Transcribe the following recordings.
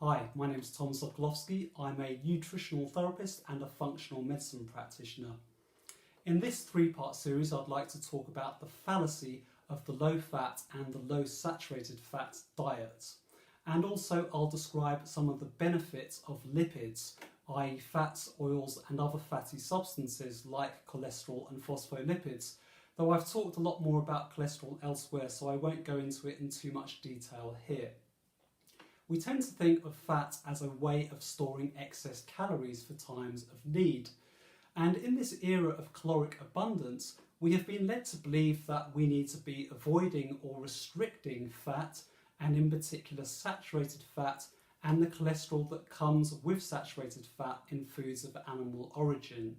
Hi, my name is Tom Sokolowski. I'm a nutritional therapist and a functional medicine practitioner. In this three-part series, I'd like to talk about the fallacy of the low-fat and the low-saturated fat diet. And also I'll describe some of the benefits of lipids, i.e. fats, oils and other fatty substances like cholesterol and phospholipids, though I've talked a lot more about cholesterol elsewhere, so I won't go into it in too much detail here. We tend to think of fat as a way of storing excess calories for times of need. And in this era of caloric abundance, we have been led to believe that we need to be avoiding or restricting fat, and in particular saturated fat and the cholesterol that comes with saturated fat in foods of animal origin.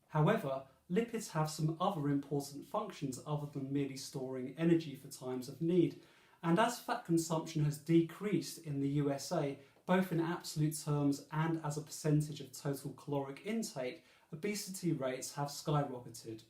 However, lipids have some other important functions other than merely storing energy for times of need. And as fat consumption has decreased in the USA, both in absolute terms and as a percentage of total caloric intake, obesity rates have skyrocketed.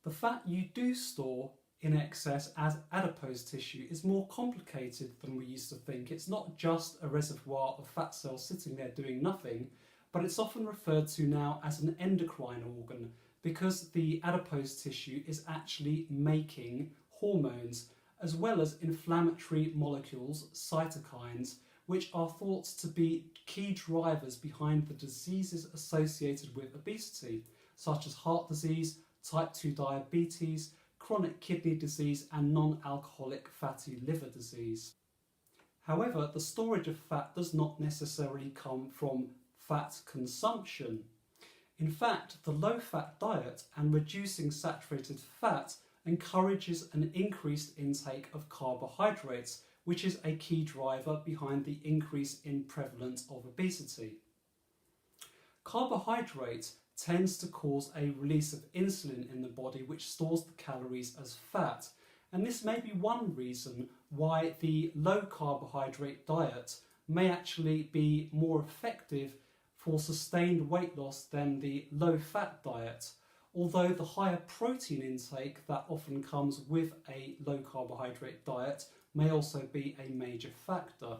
The fat you do store in excess as adipose tissue is more complicated than we used to think. It's not just a reservoir of fat cells sitting there doing nothing, but it's often referred to now as an endocrine organ because the adipose tissue is actually making hormones as well as inflammatory molecules, cytokines, which are thought to be key drivers behind the diseases associated with obesity, such as heart disease, type 2 diabetes, chronic kidney disease and non-alcoholic fatty liver disease. However, the storage of fat does not necessarily come from fat consumption. In fact, the low-fat diet and reducing saturated fat encourages an increased intake of carbohydrates, which is a key driver behind the increase in prevalence of obesity. Carbohydrate tends to cause a release of insulin in the body, which stores the calories as fat, and this may be one reason why the low carbohydrate diet may actually be more effective for sustained weight loss than the low fat diet, although the higher protein intake that often comes with a low carbohydrate diet may also be a major factor.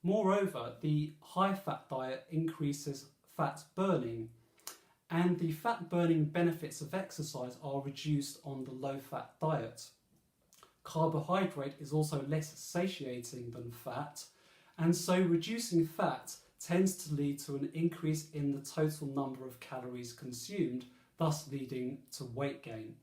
Moreover, the high fat diet increases fat burning, and the fat burning benefits of exercise are reduced on the low fat diet. Carbohydrate is also less satiating than fat, and so reducing fat tends to lead to an increase in the total number of calories consumed, thus leading to weight gain.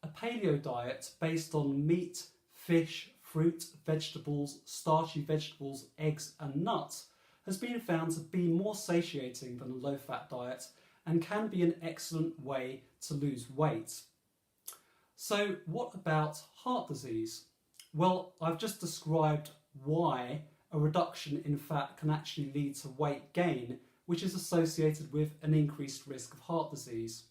A paleo diet based on meat, fish, fruit, vegetables, starchy vegetables, eggs and nuts has been found to be more satiating than a low-fat diet and can be an excellent way to lose weight. So what about heart disease? Well, I've just described why a reduction in fat can actually lead to weight gain, which is associated with an increased risk of heart disease.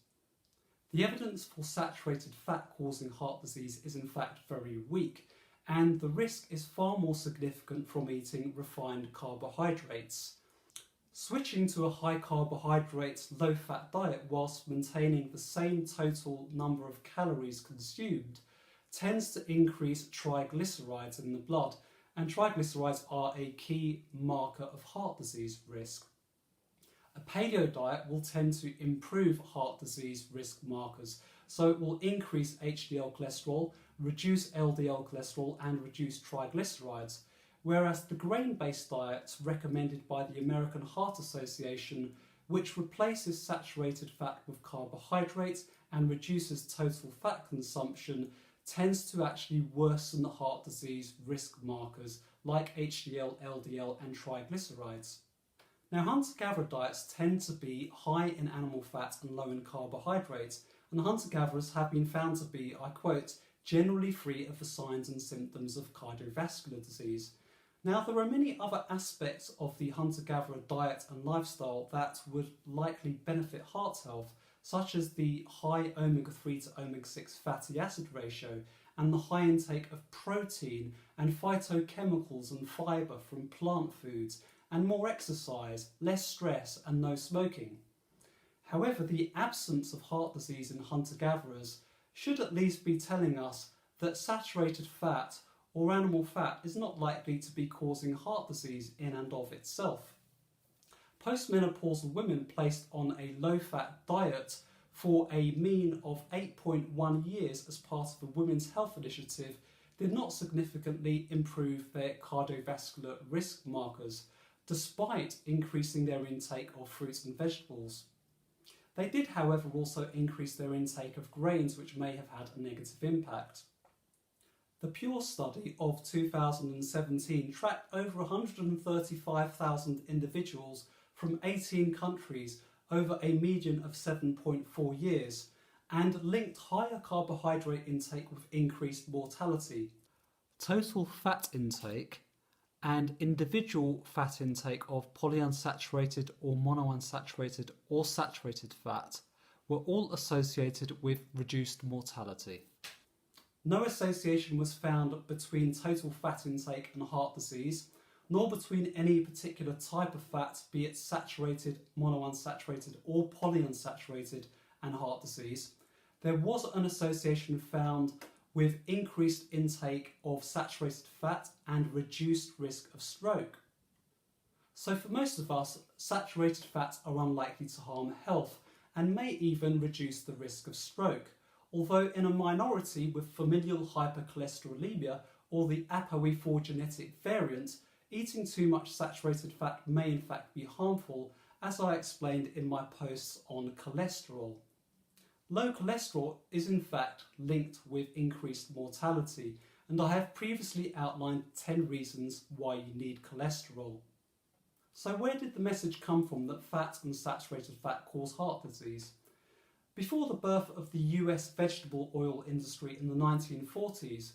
The evidence for saturated fat causing heart disease is in fact very weak, and the risk is far more significant from eating refined carbohydrates. Switching to a high carbohydrate, low fat diet whilst maintaining the same total number of calories consumed tends to increase triglycerides in the blood, and triglycerides are a key marker of heart disease risk. A paleo diet will tend to improve heart disease risk markers, so it will increase HDL cholesterol, reduce LDL cholesterol and reduce triglycerides, whereas the grain-based diet recommended by the American Heart Association, which replaces saturated fat with carbohydrates and reduces total fat consumption, tends to actually worsen the heart disease risk markers like HDL, LDL and triglycerides. Now, hunter-gatherer diets tend to be high in animal fat and low in carbohydrates, and hunter-gatherers have been found to be, I quote, generally free of the signs and symptoms of cardiovascular disease. Now, there are many other aspects of the hunter-gatherer diet and lifestyle that would likely benefit heart health, such as the high omega-3 to omega-6 fatty acid ratio and the high intake of protein and phytochemicals and fibre from plant foods, and more exercise, less stress and no smoking. However, the absence of heart disease in hunter-gatherers should at least be telling us that saturated fat or animal fat is not likely to be causing heart disease in and of itself. Postmenopausal women placed on a low-fat diet for a mean of 8.1 years as part of the Women's Health Initiative did not significantly improve their cardiovascular risk markers, despite increasing their intake of fruits and vegetables. They did, however, also increase their intake of grains, which may have had a negative impact. The Pure study of 2017 tracked over 135,000 individuals from 18 countries over a median of 7.4 years and linked higher carbohydrate intake with increased mortality. Total fat intake and individual fat intake of polyunsaturated or monounsaturated or saturated fat were all associated with reduced mortality. No association was found between total fat intake and heart disease, nor between any particular type of fat, be it saturated, monounsaturated or polyunsaturated, and heart disease. There was an association found with increased intake of saturated fat and reduced risk of stroke. So for most of us, saturated fats are unlikely to harm health and may even reduce the risk of stroke, although in a minority with familial hypercholesterolemia or the APOE4 genetic variant, eating too much saturated fat may in fact be harmful, as I explained in my posts on cholesterol. Low cholesterol is in fact linked with increased mortality, and I have previously outlined 10 reasons why you need cholesterol. So where did the message come from that fat and saturated fat cause heart disease? Before the birth of the US vegetable oil industry in the 1940s,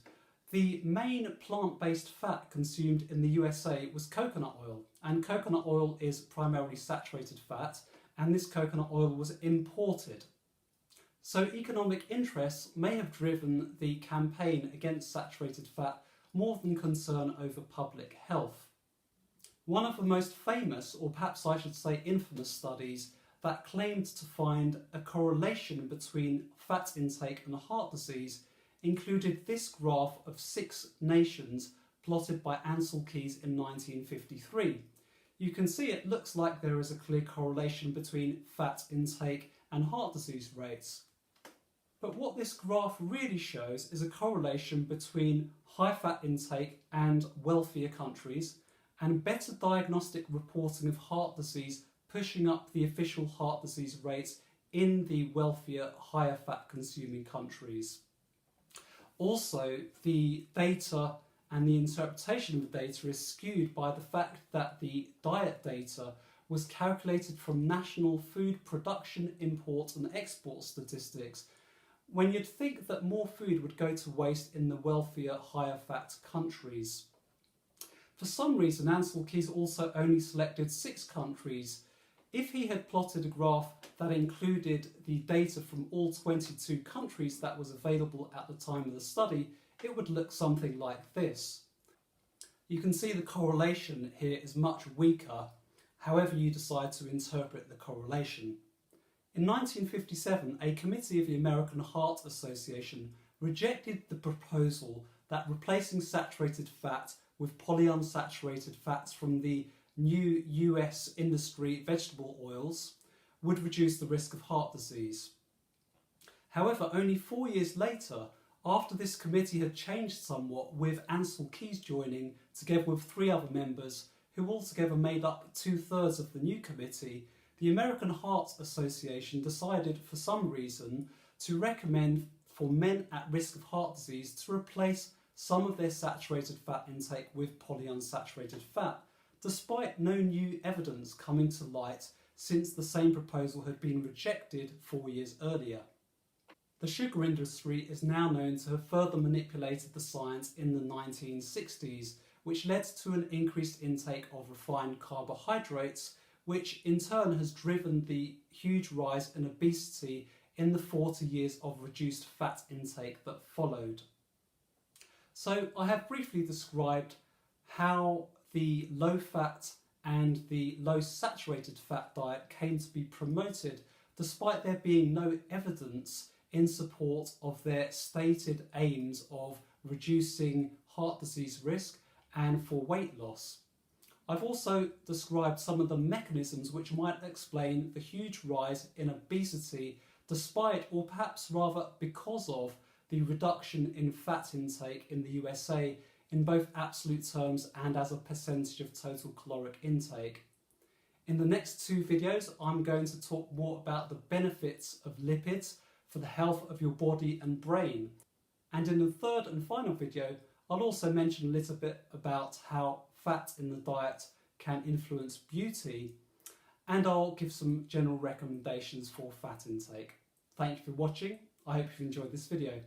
the main plant-based fat consumed in the USA was coconut oil, and coconut oil is primarily saturated fat, and this coconut oil was imported. So economic interests may have driven the campaign against saturated fat more than concern over public health. One of the most famous, or perhaps I should say infamous, studies that claimed to find a correlation between fat intake and heart disease included this graph of 6 nations plotted by Ancel Keys in 1953. You can see it looks like there is a clear correlation between fat intake and heart disease rates. But what this graph really shows is a correlation between high fat intake and wealthier countries, and better diagnostic reporting of heart disease pushing up the official heart disease rates in the wealthier, higher fat consuming countries. Also, the data and the interpretation of the data is skewed by the fact that the diet data was calculated from national food production, import and export statistics, when you'd think that more food would go to waste in the wealthier, higher fat countries. For some reason, Ancel Keys also only selected 6 countries. If he had plotted a graph that included the data from all 22 countries that was available at the time of the study, it would look something like this. You can see the correlation here is much weaker, however you decide to interpret the correlation. In 1957, a committee of the American Heart Association rejected the proposal that replacing saturated fat with polyunsaturated fats from the new US industry vegetable oils would reduce the risk of heart disease. However, only 4 years later, after this committee had changed somewhat, with Ancel Keys joining together with 3 other members who altogether made up 2/3 of the new committee, the American Heart Association decided for some reason to recommend for men at risk of heart disease to replace some of their saturated fat intake with polyunsaturated fat, despite no new evidence coming to light since the same proposal had been rejected 4 years earlier. The sugar industry is now known to have further manipulated the science in the 1960s, which led to an increased intake of refined carbohydrates, which in turn has driven the huge rise in obesity in the 40 years of reduced fat intake that followed. So I have briefly described how the low fat and the low saturated fat diet came to be promoted despite there being no evidence in support of their stated aims of reducing heart disease risk and for weight loss. I've also described some of the mechanisms which might explain the huge rise in obesity despite, or perhaps rather because of, the reduction in fat intake in the USA in both absolute terms and as a percentage of total caloric intake. In the next two videos, I'm going to talk more about the benefits of lipids for the health of your body and brain. And in the third and final video, I'll also mention a little bit about how fat in the diet can influence beauty, and I'll give some general recommendations for fat intake. Thank you for watching. I hope you've enjoyed this video.